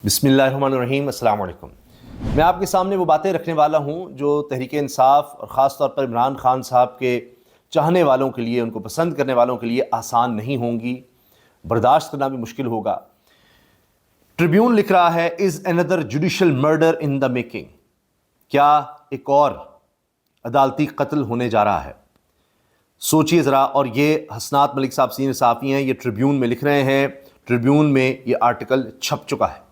بسم اللہ الرحمن الرحیم۔ السلام علیکم۔ میں آپ کے سامنے وہ باتیں رکھنے والا ہوں جو تحریک انصاف اور خاص طور پر عمران خان صاحب کے چاہنے والوں کے لیے، ان کو پسند کرنے والوں کے لیے آسان نہیں ہوں گی، برداشت کرنا بھی مشکل ہوگا۔ ٹریبیون لکھ رہا ہے از another judicial murder in the making، کیا ایک اور عدالتی قتل ہونے جا رہا ہے؟ سوچئے ذرا۔ اور یہ حسنات ملک صاحب سینئر صحافی ہیں، یہ ٹریبیون میں لکھ رہے ہیں، ٹریبیون میں یہ آرٹیکل چھپ چکا ہے۔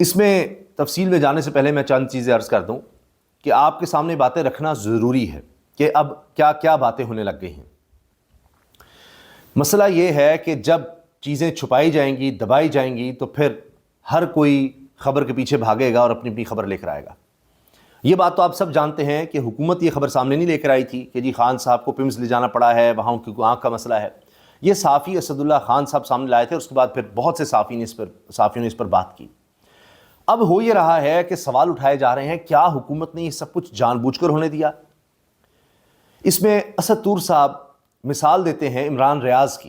اس میں تفصیل میں جانے سے پہلے میں چند چیزیں عرض کر دوں کہ آپ کے سامنے باتیں رکھنا ضروری ہے کہ اب کیا کیا باتیں ہونے لگ گئی ہیں۔ مسئلہ یہ ہے کہ جب چیزیں چھپائی جائیں گی، دبائی جائیں گی، تو پھر ہر کوئی خبر کے پیچھے بھاگے گا اور اپنی اپنی خبر لے کر آئے گا۔ یہ بات تو آپ سب جانتے ہیں کہ حکومت یہ خبر سامنے نہیں لے کر آئی تھی کہ جی خان صاحب کو پمز لے جانا پڑا ہے، وہاں ان کی آنکھ کا مسئلہ ہے۔ یہ صحافی اسد اللہ خان صاحب سامنے لائے تھے، اس کے بعد پھر بہت سے صحافیوں نے اس پر بات کی۔ اب ہو یہ رہا ہے کہ سوال اٹھائے جا رہے ہیں، کیا حکومت نے یہ سب کچھ جان بوجھ کر ہونے دیا؟ اس میں اسد طور صاحب مثال دیتے ہیں عمران ریاض کی،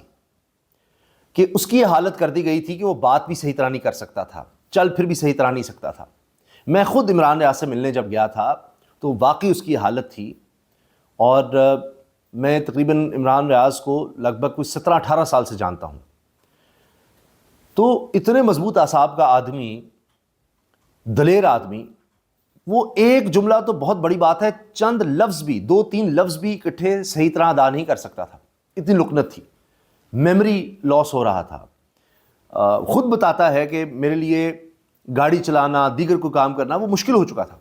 کہ اس کی یہ حالت کر دی گئی تھی کہ وہ بات بھی صحیح طرح نہیں کر سکتا تھا، چل پھر بھی صحیح طرح نہیں سکتا تھا۔ میں خود عمران ریاض سے ملنے جب گیا تھا تو واقعی اس کی حالت تھی، اور میں تقریباً عمران ریاض کو لگ بھگ کوئی 17-18 سال سے جانتا ہوں۔ تو اتنے مضبوط اعصاب کا آدمی، دلیر آدمی، وہ ایک جملہ تو بہت بڑی بات ہے، چند لفظ بھی، 2-3 لفظ بھی اکٹھے صحیح طرح ادا نہیں کر سکتا تھا، اتنی لکنت تھی، میموری لاس ہو رہا تھا۔ خود بتاتا ہے کہ میرے لیے گاڑی چلانا، دیگر کوئی کام کرنا وہ مشکل ہو چکا تھا۔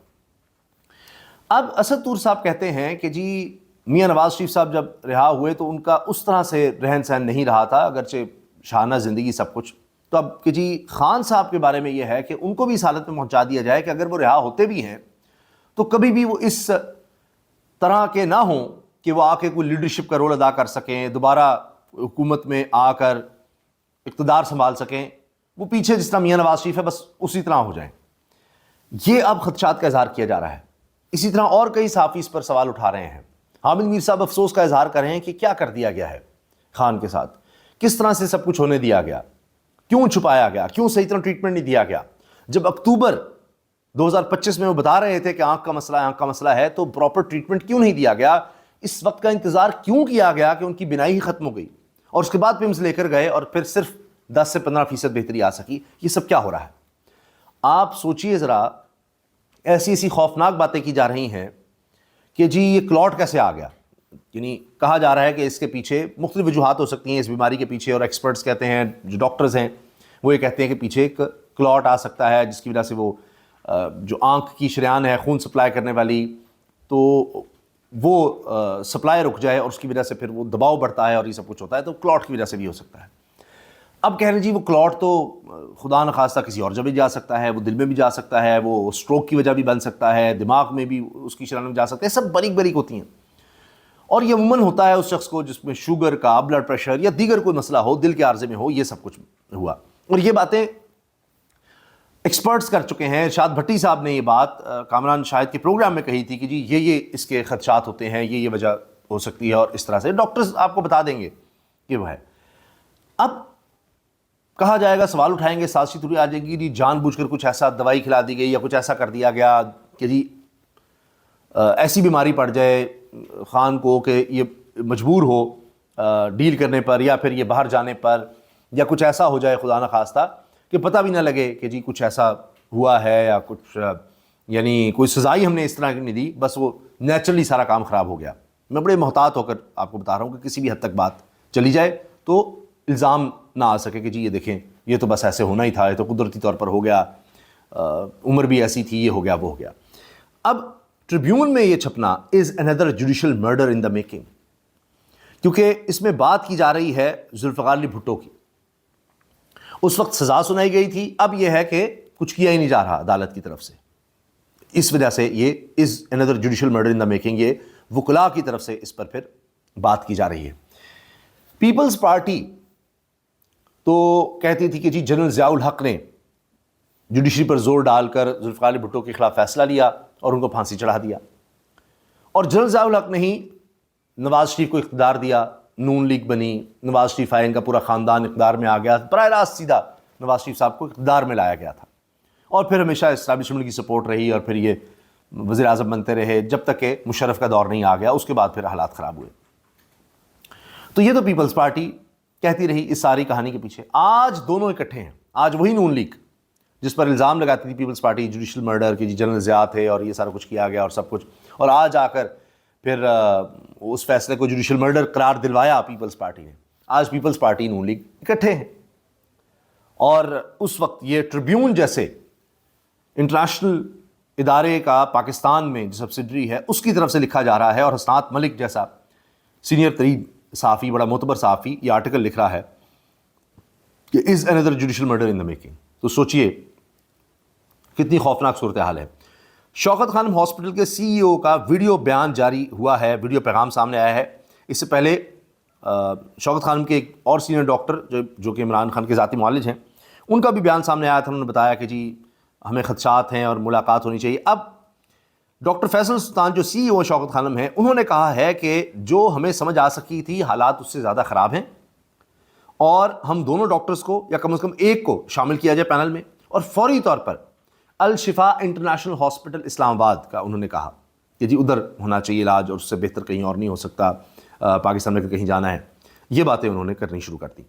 اب اسد طور صاحب کہتے ہیں کہ جی میاں نواز شریف صاحب جب رہا ہوئے تو ان کا اس طرح سے رہن سہن نہیں رہا تھا، اگرچہ شاہانہ زندگی سب کچھ۔ تو اب کہ جی خان صاحب کے بارے میں یہ ہے کہ ان کو بھی اس حالت میں پہنچا دیا جائے کہ اگر وہ رہا ہوتے بھی ہیں تو کبھی بھی وہ اس طرح کے نہ ہوں کہ وہ آ کے کوئی لیڈرشپ کا رول ادا کر سکیں، دوبارہ حکومت میں آ کر اقتدار سنبھال سکیں، وہ پیچھے جس طرح میاں نواز شریف ہے بس اسی طرح ہو جائیں۔ یہ اب خدشات کا اظہار کیا جا رہا ہے۔ اسی طرح اور کئی صحافی اس پر سوال اٹھا رہے ہیں۔ حامد میر صاحب افسوس کا اظہار کر رہے ہیں کہ کیا کر دیا گیا ہے خان کے ساتھ، کس طرح سے سب کچھ ہونے دیا گیا، کیوں چھپایا گیا، کیوں صحیح طرح ٹریٹمنٹ نہیں دیا گیا۔ جب اکتوبر 2025 میں وہ بتا رہے تھے کہ آنکھ کا مسئلہ ہے تو پراپر ٹریٹمنٹ کیوں نہیں دیا گیا؟ اس وقت کا انتظار کیوں کیا گیا کہ ان کی بینائی ہی ختم ہو گئی اور اس کے بعد پمز لے کر گئے اور پھر صرف 10 سے 15% بہتری آ سکی؟ یہ سب کیا ہو رہا ہے؟ آپ سوچئے ذرا، ایسی ایسی خوفناک باتیں کی جا رہی ہیں کہ جی یہ کلاٹ کیسے آ گیا، یعنی کہا جا رہا ہے کہ اس کے پیچھے مختلف وجوہات ہو سکتی ہیں اس بیماری کے پیچھے، اور ایکسپرٹس کہتے ہیں، جو ڈاکٹرز ہیں وہ یہ کہتے ہیں کہ پیچھے ایک کلاٹ آ سکتا ہے جس کی وجہ سے وہ جو آنکھ کی شریان ہے خون سپلائی کرنے والی، تو وہ سپلائی رک جائے اور اس کی وجہ سے پھر وہ دباؤ بڑھتا ہے اور یہ سب کچھ ہوتا ہے، تو کلاٹ کی وجہ سے بھی ہو سکتا ہے۔ اب کہہ رہے ہیں جی وہ کلاٹ تو خدا نخواستہ کسی اور جگہ بھی جا سکتا ہے، وہ دل میں بھی جا سکتا ہے، وہ سٹروک کی وجہ بھی بن سکتا ہے، دماغ میں بھی اس کی شریان میں جا سکتا ہے، سب باریک باریک ہوتی ہیں۔ اور یہ عموماً ہوتا ہے اس شخص کو جس میں شوگر کا، بلڈ پریشر یا دیگر کوئی مسئلہ ہو، دل کے عارضے میں ہو، یہ سب کچھ ہوا۔ اور یہ باتیں ایکسپرٹس کر چکے ہیں۔ ارشاد بھٹی صاحب نے یہ بات کامران شاہد کے پروگرام میں کہی تھی کہ جی یہ اس کے خدشات ہوتے ہیں، یہ وجہ ہو سکتی ہے، اور اس طرح سے ڈاکٹرز آپ کو بتا دیں گے کہ وہ ہے۔ اب کہا جائے گا، سوال اٹھائیں گے، سازشی تھوڑی آ جائے گی، جی جان بوجھ کر کچھ ایسا دوائی کھلا دی گئی یا کچھ ایسا کر دیا گیا کہ جی ایسی بیماری پڑ جائے خان کو کہ یہ مجبور ہو ڈیل کرنے پر یا پھر یہ باہر جانے پر، یا کچھ ایسا ہو جائے خدا نخواستہ کہ پتہ بھی نہ لگے کہ جی کچھ ایسا ہوا ہے، یا کچھ یعنی کوئی سزائی ہم نے اس طرح کی نہیں دی، بس وہ نیچرلی سارا کام خراب ہو گیا۔ میں بڑے محتاط ہو کر آپ کو بتا رہا ہوں کہ کسی بھی حد تک بات چلی جائے تو الزام نہ آ سکے کہ جی یہ دیکھیں یہ تو بس ایسے ہونا ہی تھا، یہ تو قدرتی طور پر ہو گیا، عمر بھی ایسی تھی، یہ ہو گیا وہ ہو گیا۔ اب ٹریبیون میں یہ چھپنا از another judicial murder in the making، کیونکہ اس میں بات کی جا رہی ہے ذوالفقار علی بھٹو کی۔ اس وقت سزا سنائی گئی تھی، اب یہ ہے کہ کچھ کیا ہی نہیں جا رہا عدالت کی طرف سے، اس وجہ سے یہ از another judicial murder in the making، یہ وکلاء کی طرف سے اس پر پھر بات کی جا رہی ہے۔ پیپلز پارٹی تو کہتی تھی کہ جی جنرل ضیاء الحق نے جوڈیشری پر زور ڈال کر ذوالفقار علی بھٹو کے خلاف فیصلہ لیا اور ان کو پھانسی چڑھا دیا، اور جنرل ضیاء الحق نے ہی نواز شریف کو اقتدار دیا، نون لیگ بنی، نواز شریف آئے، ان کا پورا خاندان اقتدار میں آ گیا، براہ راست سیدھا نواز شریف صاحب کو اقتدار میں لایا گیا تھا، اور پھر ہمیشہ اسٹیبلشمنٹ کی سپورٹ رہی اور پھر یہ وزیر اعظم بنتے رہے جب تک کہ مشرف کا دور نہیں آ گیا، اس کے بعد پھر حالات خراب ہوئے۔ تو یہ تو پیپلز پارٹی کہتی رہی اس ساری کہانی کے پیچھے۔ آج دونوں اکٹھے ہیں، آج وہی نون لیگ جس پر الزام لگاتی تھی پیپلز پارٹی جوڈیشل مرڈر کی، جنرل ضیاء تھے اور یہ سارا کچھ کیا گیا اور سب کچھ، اور آج آ کر پھر اس فیصلے کو جوڈیشل مرڈر قرار دلوایا پیپلز پارٹی نے۔ آج پیپلز پارٹی نون لیگ اکٹھے ہیں، اور اس وقت یہ ٹریبیون جیسے انٹرنیشنل ادارے کا پاکستان میں جو سبسڈری ہے اس کی طرف سے لکھا جا رہا ہے، اور حسنات ملک جیسا سینئر ترین صحافی، بڑا معتبر صحافی، یہ آرٹیکل لکھ رہا ہے کہ از another judicial murder in the making. تو سوچئے کتنی خوفناک صورتحال ہے۔ شوکت خانم ہاسپٹل کے سی ای او کا ویڈیو بیان جاری ہوا ہے، ویڈیو پیغام سامنے آیا ہے۔ اس سے پہلے شوکت خانم کے ایک اور سینئر ڈاکٹر جو کہ عمران خان کے ذاتی معالج ہیں، ان کا بھی بیان سامنے آیا تھا۔ انہوں نے بتایا کہ جی ہمیں خدشات ہیں اور ملاقات ہونی چاہیے۔ اب ڈاکٹر فیصل سلطان جو سی ای او شوکت خانم ہیں، انہوں نے کہا ہے کہ جو ہمیں سمجھ آ سکی تھی حالات اس سے زیادہ خراب ہیں، اور ہم دونوں ڈاکٹرز کو یا کم از کم ایک کو شامل کیا جائے پینل میں، اور فوری طور پر الشفا انٹرنیشنل ہاسپٹل اسلام آباد کا انہوں نے کہا کہ جی ادھر ہونا چاہیے علاج، اور اس سے بہتر کہیں اور نہیں ہو سکتا، پاکستان میں کہیں جانا ہے۔ یہ باتیں انہوں نے کرنی شروع کر دی۔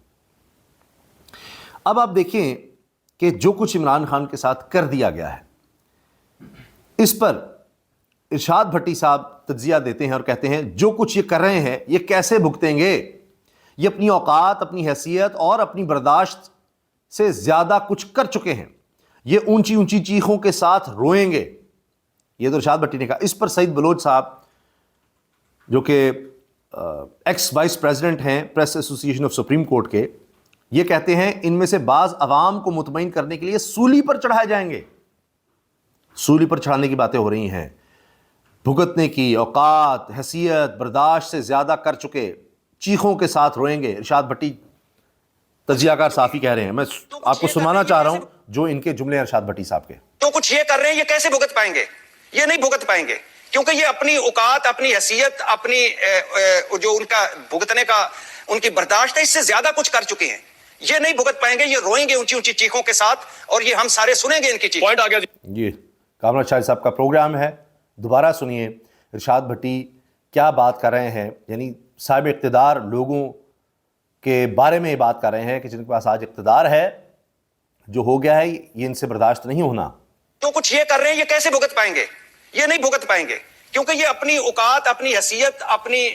اب آپ دیکھیں کہ جو کچھ عمران خان کے ساتھ کر دیا گیا ہے، اس پر ارشاد بھٹی صاحب تجزیہ دیتے ہیں اور کہتے ہیں جو کچھ یہ کر رہے ہیں یہ کیسے بھگتیں گے؟ یہ اپنی اوقات، اپنی حیثیت اور اپنی برداشت سے زیادہ کچھ کر چکے ہیں، یہ اونچی اونچی چیخوں کے ساتھ روئیں گے۔ یہ تو ارشاد بھٹی نے کہا۔ اس پر سعید بلوچ صاحب جو کہ ایکس وائس پریزیڈنٹ ہیں پریس ایسوسی ایشن آف سپریم کورٹ کے، یہ کہتے ہیں ان میں سے بعض عوام کو مطمئن کرنے کے لیے سولی پر چڑھائے جائیں گے۔ سولی پر چڑھانے کی باتیں ہو رہی ہیں، بھگتنے کی اوقات، حیثیت، برداشت سے زیادہ کر چکے، چیخوں کے ساتھ روئیں گے۔ ارشاد بھٹی تجزیہ کار صحافی کہہ رہے ہیں، میں آپ کو سنانا چاہ رہا ہوں جو ان کے جملے ارشاد بھٹی صاحب کے۔ تو کچھ یہ کر رہے ہیں، یہ کیسے بھگت پائیں گے؟ یہ نہیں بھگت پائیں گے، کیونکہ یہ اپنی اوقات، اپنی حیثیت، اپنی جو ان کا بھگتنے کا ان کی برداشت ہے، اس سے زیادہ کچھ کر چکے ہیں۔ یہ نہیں بھگت پائیں گے، یہ روئیں گے اونچی اونچی چیخوں کے ساتھ، اور یہ ہم سارے سنیں گے ان کی چیخ۔ پوائنٹ آ گیا جی۔ یہ کامران شاہد صاحب کا پروگرام ہے، دوبارہ سنیے ارشاد بھٹی کیا بات کر رہے ہیں۔ یعنی صاحب اقتدار لوگوں کے بارے میں یہ بات کر رہے ہیں کہ جن کے پاس آج اقتدار ہے، جو ہو گیا ہے یہ ان سے برداشت نہیں ہونا۔ تو کچھ یہ کر رہے ہیں، یہ کیسے بھگت پائیں گے؟ یہ نہیں بھگت پائیں گے، کیونکہ یہ اپنی اوقات، اپنی حیثیت، اپنی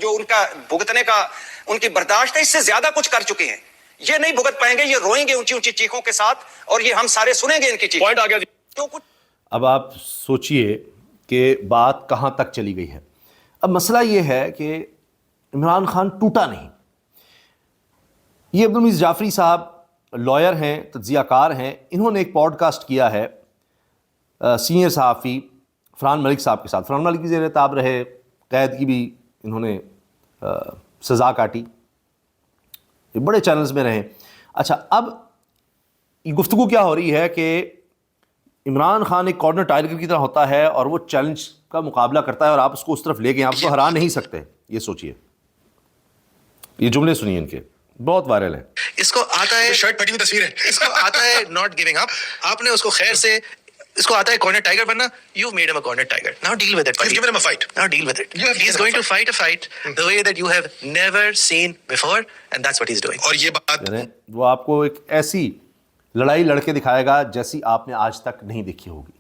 جو ان کا بھگتنے کا ان کی برداشت ہے، اس سے زیادہ کچھ کر چکے ہیں۔ یہ نہیں بھگت پائیں گے، یہ روئیں گے اونچی اونچی چیخوں کے ساتھ، اور یہ ہم سارے سنیں گے ان کی چیخ۔ پوائنٹ آ گیا جی۔ تو کچھ اب آپ سوچئے کہ بات کہاں تک چلی گئی ہے۔ اب مسئلہ یہ ہے کہ عمران خان ٹوٹا نہیں۔ یہ عبدالمجید جعفری صاحب لائر ہیں، تجزیہ کار ہیں، انہوں نے ایک پوڈ کاسٹ کیا ہے سینئر صحافی فرحان ملک صاحب کے ساتھ۔ فرحان ملک کی زیر تاب رہے، قید کی بھی انہوں نے سزا کاٹی، یہ بڑے چینلز میں رہے۔ اچھا، اب یہ گفتگو کیا ہو رہی ہے کہ عمران خان ایک کارنر ٹائیگر کی طرح ہوتا ہے اور وہ چیلنج کا مقابلہ کرتا ہے، اور آپ اس کو اس طرف لے گئے، آپ اس کو ہرا نہیں سکتے۔ یہ سوچئے، یہ جملے سنیے ان کے، بہت وائرل ہیں۔ اس کو آتا ہے شرٹ پھٹی ہوئی تصویر ہے، اس کو آتا ہے ناٹ گیونگ اپ، آپ نے اس کو خیر سے، اس کو آتا ہے کارنر ٹائیگر بننا، you made him a corner tiger, now deal with it, give him a fight, now deal with it, he is going to fight a fight the way that you have never seen before and that's what he's doing۔ اور یہ بات وہ آپ کو ایک ایسی لڑائی لڑ کے دکھائے گا جیسی آپ نے آج تک نہیں دیکھی ہوگی۔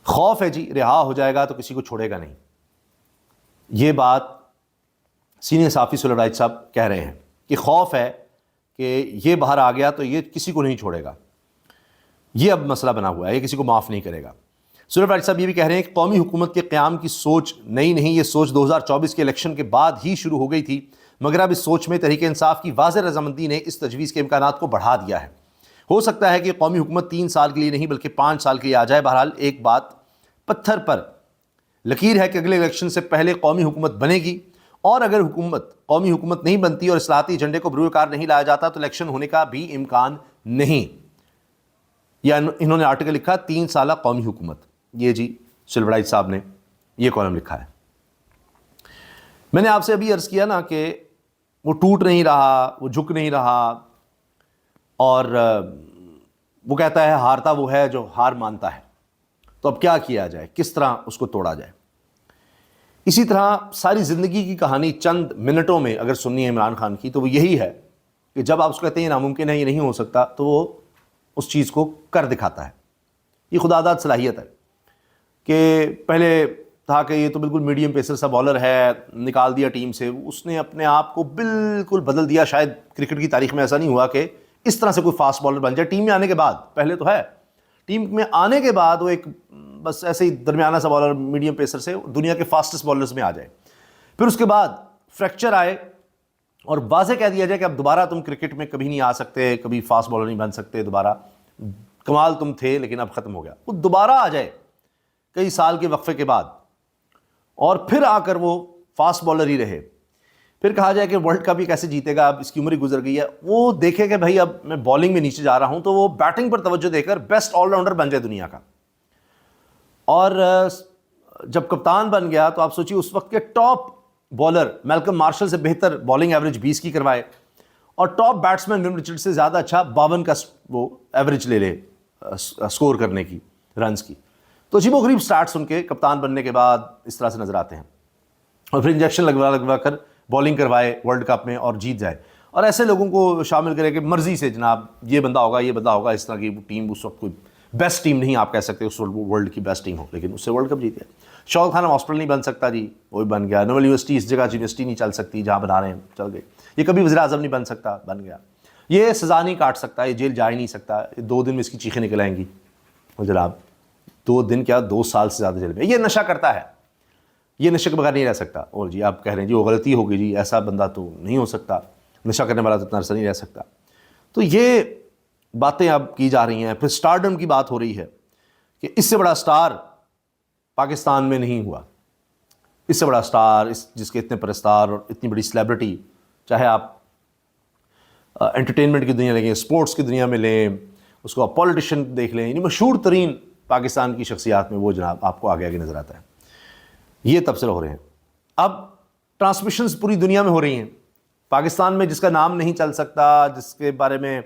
خوف ہے جی، رہا ہو جائے گا تو کسی کو چھوڑے گا نہیں۔ یہ بات سینئر صحافی سہیل رائج صاحب کہہ رہے ہیں کہ خوف ہے کہ یہ باہر آ گیا تو یہ کسی کو نہیں چھوڑے گا، یہ اب مسئلہ بنا ہوا ہے، یہ کسی کو معاف نہیں کرے گا۔ سہیل رائج صاحب یہ بھی کہہ رہے ہیں کہ قومی حکومت کے قیام کی سوچ نئی نہیں، یہ سوچ 2024 کے الیکشن کے بعد ہی شروع ہو گئی تھی، مگر اب اس سوچ میں تحریک انصاف کی واضح رضامندی نے اس تجویز کے امکانات کو بڑھا دیا ہے۔ ہو سکتا ہے کہ قومی حکومت 3 سال کے لیے نہیں بلکہ 5 سال کے لیے آ جائے۔ بہرحال ایک بات پتھر پر لکیر ہے کہ اگلے الیکشن سے پہلے قومی حکومت بنے گی، اور اگر قومی حکومت نہیں بنتی اور اصلاحاتی ایجنڈے کو بروئے کار نہیں لایا جاتا تو الیکشن ہونے کا بھی امکان نہیں۔ یا انہوں نے آرٹیکل لکھا 3 سالہ قومی حکومت، یہ جی سہیل رائج صاحب نے یہ کالم لکھا ہے۔ میں نے آپ سے ابھی عرض کیا نا کہ وہ ٹوٹ نہیں رہا، وہ جھک نہیں رہا، اور وہ کہتا ہے ہارتا وہ ہے جو ہار مانتا ہے. تو اب کیا کیا جائے, کس طرح اس کو توڑا جائے. اسی طرح ساری زندگی کی کہانی چند منٹوں میں اگر سننی ہے عمران خان کی تو وہ یہی ہے کہ جب آپ اس کو کہتے ہیں یہ ناممکن ہے, یہ نہیں ہو سکتا, تو وہ اس چیز کو کر دکھاتا ہے. یہ خداداد صلاحیت ہے کہ پہلے تھا کہ یہ تو بالکل میڈیم پیسر سا بالر ہے, نکال دیا ٹیم سے, اس نے اپنے آپ کو بالکل بدل دیا. شاید کرکٹ کی تاریخ میں ایسا نہیں ہوا کہ اس طرح سے کوئی فاسٹ بالر بن جائے ٹیم میں آنے کے بعد. پہلے تو ہے, ٹیم میں آنے کے بعد وہ ایک بس ایسے ہی درمیانہ سا بالر میڈیم پیسر سے دنیا کے فاسٹسٹ بالرز میں آ جائے. پھر اس کے بعد فریکچر آئے اور واضح کہہ دیا جائے کہ اب دوبارہ تم کرکٹ میں کبھی نہیں آ سکتے, کبھی فاسٹ بالر نہیں بن سکتے دوبارہ, کمال تم تھے لیکن اب ختم ہو گیا. وہ دوبارہ آ جائے کئی سال کے وقفے کے بعد اور پھر آ کر وہ فاسٹ بالر ہی رہے. پھر کہا جائے کہ ورلڈ کپ ہی کیسے جیتے گا, اب اس کی عمر ہی گزر گئی ہے. وہ دیکھے کہ بھائی اب میں بالنگ میں نیچے جا رہا ہوں, تو وہ بیٹنگ پر توجہ دے کر بیسٹ آل راؤنڈر بن جائے دنیا کا. اور جب کپتان بن گیا تو آپ سوچیے اس وقت کے ٹاپ بالر میلکم مارشل سے بہتر بالنگ ایوریج 20 کی کروائے, اور ٹاپ بیٹسمین وم رچرڈ سے زیادہ اچھا 52 کا وہ ایوریج لے لے سکور کرنے کی, رنز کی. تو عجیب و غریب سٹارٹس ان کے کپتان بننے کے بعد اس طرح سے نظر آتے ہیں. اور پھر انجیکشن لگوا کر بالنگ کروائے ورلڈ کپ میں اور جیت جائے. اور ایسے لوگوں کو شامل کرے کہ مرضی سے جناب یہ بندہ ہوگا, یہ بندہ ہوگا. اس طرح کی ٹیم اس وقت کوئی بیسٹ ٹیم نہیں آپ کہہ سکتے اس وقت ورلڈ کی بیسٹ ٹیم ہو, لیکن اس سے ورلڈ کپ جیت گیا. شوق خانہ ہاسپٹل نہیں بن سکتا جی, وہ بن گیا. نوبل یونیورسٹی اس جگہ یونیورسٹی نہیں چل سکتی جہاں بنا رہے ہیں, چل گئی. یہ کبھی وزیر اعظم نہیں بن سکتا, بن گیا. یہ سزا نہیں کاٹ سکتا, یہ جیل جا ہی نہیں سکتا, 2 دن میں اس کی چیخیں نکل آئیں گی. اور جناب 2 دن کیا 2 سال سے زیادہ جیل میں. یہ نشہ کرتا ہے, یہ نشے کے بغیر نہیں رہ سکتا. اور جی آپ کہہ رہے ہیں جی وہ غلطی ہوگی, جی ایسا بندہ تو نہیں ہو سکتا, نشہ کرنے والا تو اتنا عرصہ نہیں رہ سکتا. تو یہ باتیں اب کی جا رہی ہیں. پھر سٹارڈم کی بات ہو رہی ہے کہ اس سے بڑا سٹار پاکستان میں نہیں ہوا. اس سے سٹار جس کے اتنے پرستار اور اتنی بڑی سیلیبریٹی, چاہے آپ انٹرٹینمنٹ کی دنیا لیں گے, اسپورٹس کی دنیا میں لیں, اس کو آپ پولیٹیشین دیکھ لیں, یعنی مشہور ترین پاکستان کی شخصیات میں وہ جناب آپ کو آگے آگے نظر آتا ہے. یہ تبصرے ہو رہے ہیں. اب ٹرانسمیشنز پوری دنیا میں ہو رہی ہیں. پاکستان میں جس کا نام نہیں چل سکتا, جس کے بارے میں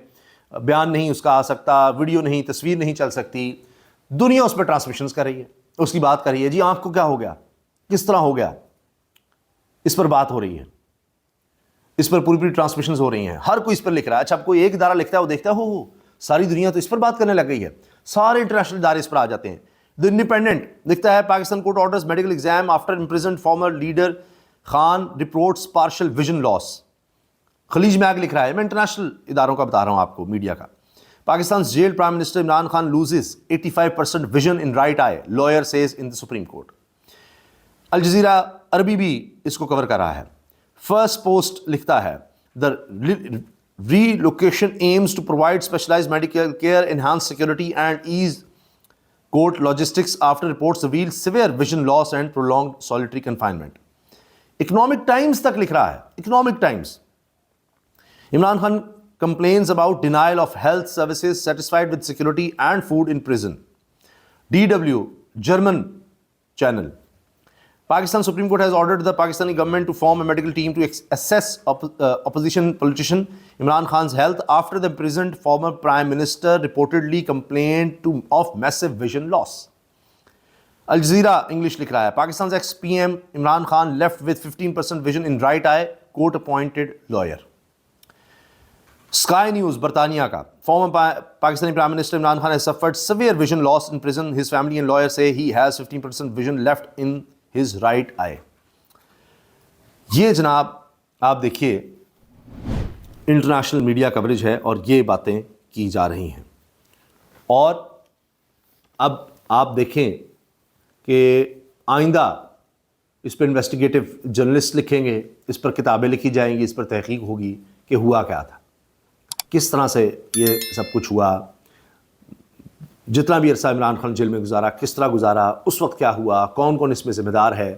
بیان نہیں اس کا آ سکتا, ویڈیو نہیں, تصویر نہیں چل سکتی, دنیا اس پہ ٹرانسمیشنز کر رہی ہے, اس کی بات کر رہی ہے. جی آنکھ کو کیا ہو گیا, کس طرح ہو گیا, اس پر بات ہو رہی ہے, اس پر پوری ٹرانسمیشنز ہو رہی ہیں. ہر کوئی اس پر لکھ رہا ہے. اچھا اب کوئی ایک ادارہ لکھتا ہے, وہ دیکھتا ہے ہو ساری دنیا تو اس پر بات کرنے لگ گئی ہے, سارے انٹرنیشنل ادارے اس پر آ جاتے ہیں. دی انڈیپینڈنٹ لکھتا ہے Pakistan court orders medical exam after imprisoned former leader Khan reports partial vision loss. خلیج میگ لکھ رہا ہے, میں انٹرنیشنل اداروں کا بتا رہا ہوں آپ کو, میڈیا کا. Pakistan jail prime minister Imran Khan loses 85% vision in right eye, lawyer says in the supreme court. Al Jazeera عربی بھی اس کو کور کر رہا ہے. فرسٹ پوسٹ لکھتا ہے the relocation aims to provide specialised medical care, enhance security and ease court logistics after reports reveal severe vision loss and prolonged solitary confinement. Economic Times تک لکھ رہا ہے, Economic Times. Imran Khan complains about denial of health services, satisfied with security and food in prison. DW, German channel. Pakistan Supreme Court has ordered the Pakistani government to form a medical team to assess opposition politician Imran Khan's health after the imprisoned former Prime Minister reportedly complained of massive vision loss. Al Jazeera English likh raha hai, Pakistan's ex-PM Imran Khan left with 15% vision in right eye, court-appointed lawyer. Sky News برطانیہ کا, former Pakistani Prime Minister Imran Khan has suffered severe vision loss in prison. His family and lawyers say he has 15% vision left in his right eye. یہ جناب آپ دیکھیے international media coverage ہے اور یہ باتیں کی جا رہی ہیں. اور اب آپ دیکھیں کہ آئندہ اس پر انویسٹیگیٹو جرنلسٹ لکھیں گے, اس پر کتابیں لکھی جائیں گی, اس پر تحقیق ہوگی کہ ہوا کیا تھا, کس طرح سے یہ سب کچھ ہوا, جتنا بھی عرصہ عمران خان جیل میں گزارا کس طرح گزارا, اس وقت کیا ہوا, کون کون اس میں ذمہ دار ہے,